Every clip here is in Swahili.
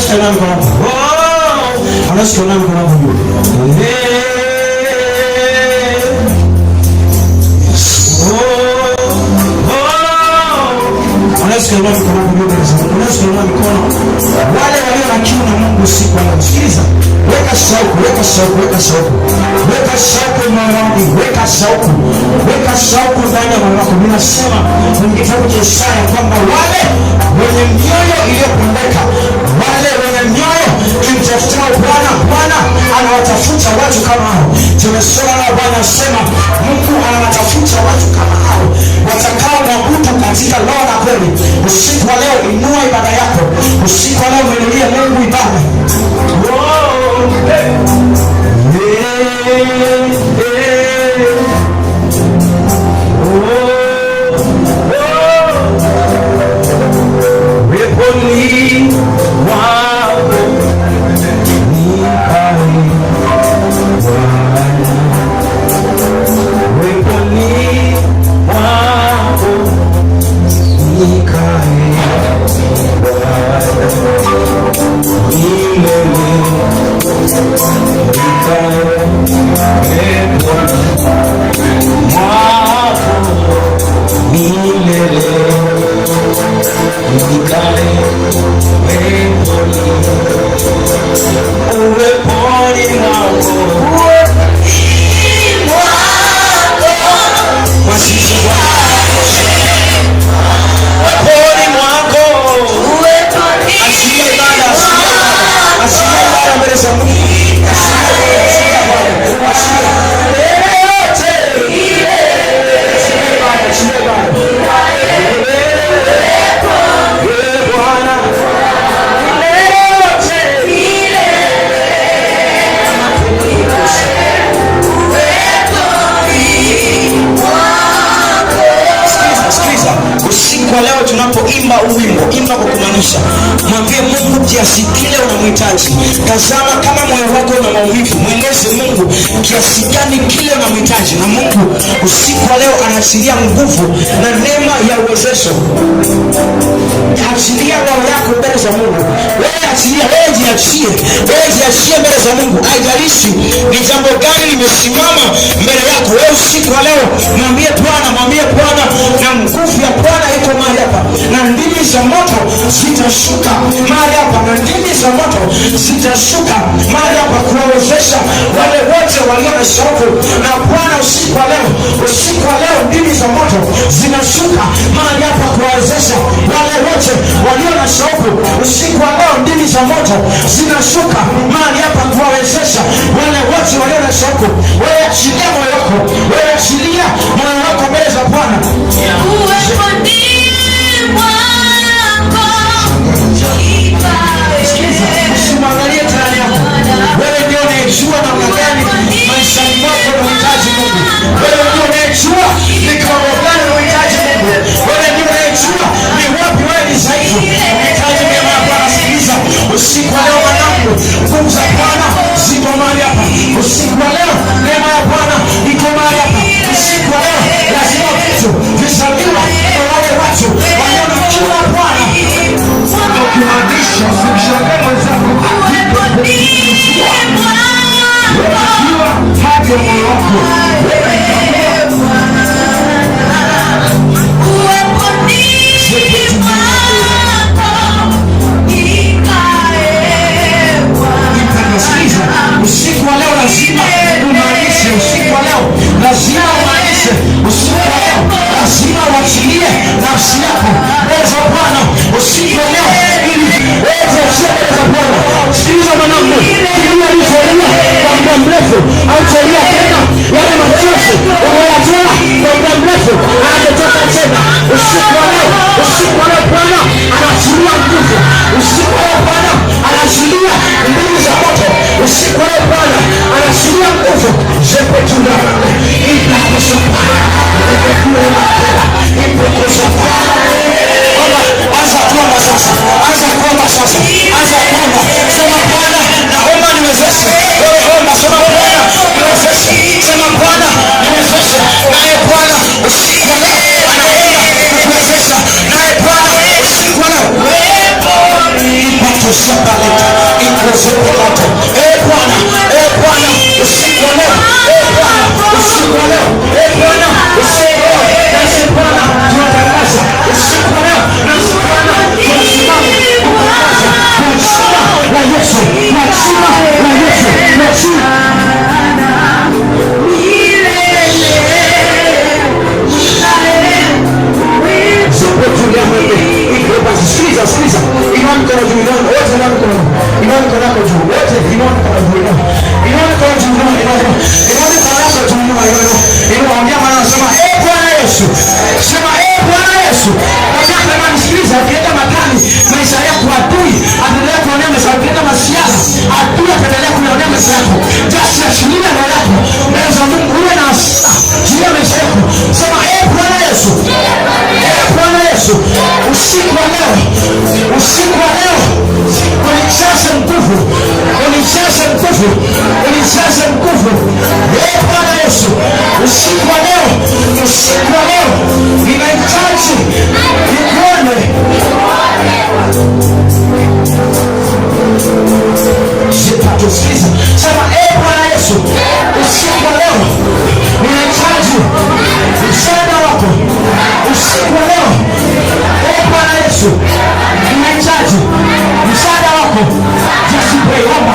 Anasikia nani kwa hapo? Anasikia nani kwa hapo? Anasikia nani kwa hapo? Anasikia nani kwa hapo? Wale walio na kiu na Mungu siku anasikiliza. Weka shauku, weka shauku, weka shauku. Weka shauku moyoni, weka shauku. Weka shauku ndani ya moyo wako. Ninasema kwenye kitabu cha Isaya kwamba wale wenye mioyo iliyopondeka, wale wenye mioyo imtafuta Bwana, Bwana anawatafuta watu kama hao. Tumesoma na Bwana asema Mungu anawatafuta watu kama hao watakao mwabudu katika roho na kweli. Usiku wa leo inua ibada yako. Usiku wa leo mwinulie Mungu ibada. Kwa leo tunapoimba uwimbo, imba kwa kumaanisha. Mwambie Mungu kiasi kile unamhitaji. Tazama kama moyo wako una maumivu, mweleze Mungu kiasi gani kile unamhitaji. Na Mungu usiku wa leo anaachilia nguvu na neema ya uwezesho. Achilia roho yako mbele za Mungu. Wewe achilia, wewe jiachie. Wewe jiachie mbele za Mungu. Haijalishi ni jambo gani limesimama mbele yako. Wewe usiku wa leo mwambie Bwana, mwambie Bwana, na nguvu ya Bwana iko mahali hapa. Na ndimi za moto zitashuka mahali hapa. Na ndimi za moto zitashuka mahali hapa kuwawezesha wale wote walio na shauku na Bwana usiku wa leo. Usiku wa leo ndimi za moto zinashuka mahali hapa kuwawezesha wale wote walio na shauku. Usiku wa leo ndimi za moto zinashuka mahali hapa kuwawezesha wale wote walio na shauku. Wewe achilia moyo wako. Wewe achilia moyo wako mbele za Bwana. Usimwangalie jirani yako. Wewe ndio unayejua namna gani maishani mwako unahitaji Mungu. Wewe ndio unayejua ni kiwango gani unahitaji Mungu. Wewe ndio unayejua ni wapi wewe ni dhaifu. Unahitaji neema ya Bwana. Sikiliza usiku wa leo mwanangu, nguvu za Bwana ziko mahali hapa. Usiku wa leo neema ya Bwana iko mahali hapa. Usiku wa leo lazima vitu visaliwa kwa wale watu walio na kiu na Bwana. Ukimaanisha usimshangae mwenzako akiwa hadi moyo wako. Usiku wa leo lazima umaanishe. Usiku wa leo lazima umaanishe. Usiku wa leo lazima uachilie nafsi yako mbele za Bwana. Usiku wa leo ili wewe uachilie mbele za Bwana. Sikiliza mwanangu, kilia ulicholia kwa muda mrefu hautalia tena. Yale machozi unayatoa kwa muda mrefu hayatatoka tena. Usiku wa leo, usiku wa leo Bwana anaachilia nguvu. Usiku wa leo Bwana anaachilia nguvu za moto. Usiku wa leo Bwana anaachilia nguvu. Jepe tundana ila kusopa ila kusopa. Anza kuomba sasa. Anza kuomba sasa. Anza kuomba. Sema Bwana, naomba niwezeshe. Wewe omba, sema Bwana niwezeshe. Sema Bwana niwezeshe. Naye Bwana usiku wa leo anaenda kukuwezesha. Naye Bwana usiku wa leo. Ipato shamba usiku wa Bwana, Bwana, usiku wa leo, Bwana, usiku wa leo, Bwana, usiku wa leo, nasi Bwana tunatangaza usiku wa leo, nasi Bwana tunasimama kutangaza kwa jina la Yesu, kwa jina la Yesu, kwa jina Sikiliza, inua mkono juu, wote inua mkono, inua mkono wako juu, wote inua mkono juu, inua mkono juu, inua mkono wako juu, inua, ongea maana sema Bwana Yesu, sema Bwana Yesu. Nataka kama nisikiliza, ukienda makani maisha yako adui ataendelea kuonea maisha yako, ukienda masiasa adui ataendelea kuonea maisha yako, just ashiria na yako mbele za Mungu, uwe na hasira juu ya maisha yako, sema Bwana Yesu, Bwana Yesu, usiku wa leo, usiku wa leo unijaze nguvu, unijaze nguvu, unijaze nguvu. Bwana Yesu, usiku wa leo, usiku wa leo ninahitaji nikuone. Sitatusikiza, sema Bwana Yesu, usiku wa leo ninahitaji msaada wako. Usiku wa leo Bwana Yesu, ninahitaji msaada wako. Just pray, omba,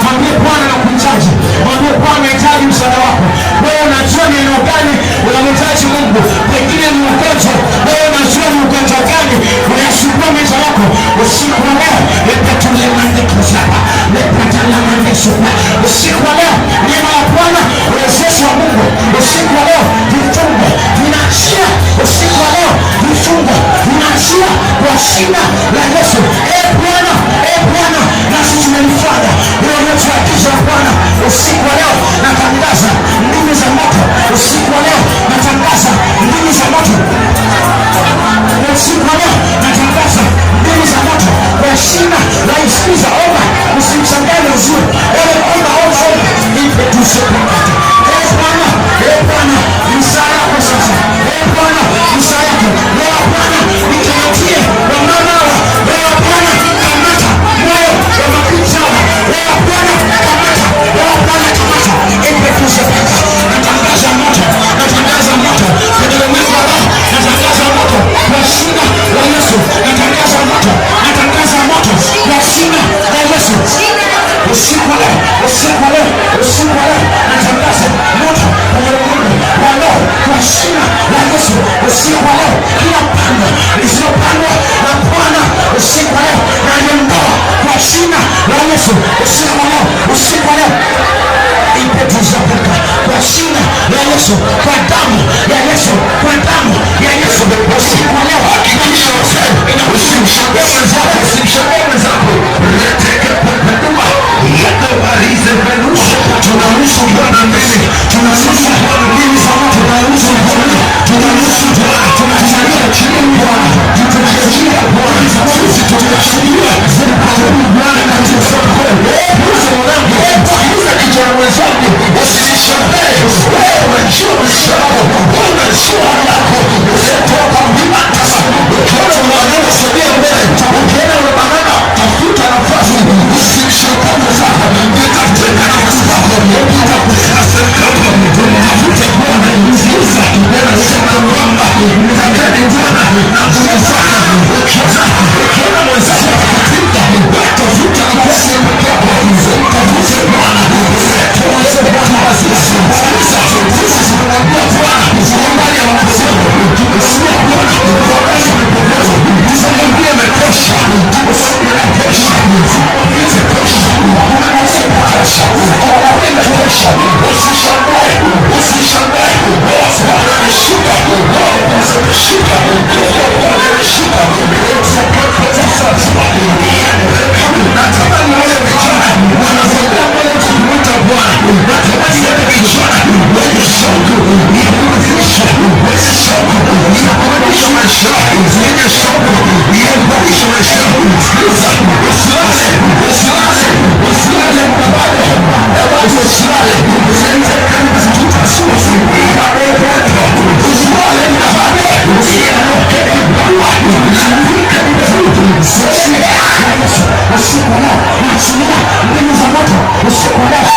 mwambie Bwana nakuhitaji, mwambie Bwana nahitaji msaada wako. Wewe unajua ni eneo gani unamhitaji Mungu, pengine ni ugonjwa, wewe unajua ni ugonjwa gani unasumbua maisha yako. Usiku wa leo usiku wa leo neema ya Bwana, uwezesho wa Mungu. Usiku wa leo vifungo vinaachia, usiku wa leo vifungo vinaachia kwa jina la Yesu. Bwana, Bwana, nasi tumelifanya wewe umetuagiza Bwana. Usiku wa leo natangaza ndimi za moto, usiku wa leo natangaza ndimi za moto, usiku wa leo natangaza ndimi za moto kwa jina la Yesu. Omba, usimchanganye uzuri, omba, ipe tusepakata. Bwana, Bwana, msaada yako sasa. Bwana, msaada yako leo Bwana, nikatie wamama hawa leo Bwana, kamata moyo wa makucha hawa leo Bwana, kamata leo Bwana, kamata, ipe tusepakata. Natangaza moto, natangaza moto kwenye ulimwengu wa roho, natangaza moto kwa jina la Yesu, natangaza moto, natangaza moto kwa jina la Yesu. Usiku wa leo, usiku wa leo, usiku wa leo natangaza moto kwenye ulimwengu wa roho kwa jina la Yesu. Usiku wa leo kila pando lisilopandwa na Bwana, usiku wa leo naliondoa kwa jina la Yesu. Usiku wa leo, usiku wa leo ipetuzapaka kwa jina la Yesu, kwa damu ya Yesu, kwa damu ya Yesu. Usiku wa leo hakikisha usimshangae mwenzako, usimshangae mwenzako. Tunaruhusu Bwana mbele, tunaruhusu Bwana mbele za moto, tunaruhusu Bwana, tunaruhusu Bwana, tunachalia chini Bwana, tunachalia Bwana, tunachalia Bwana katika soko. Ruhusu mwanangu, ruhusu kijana mwenzangu, usinishangae. Wewe unajua msalaba, unajua lako. yako leo.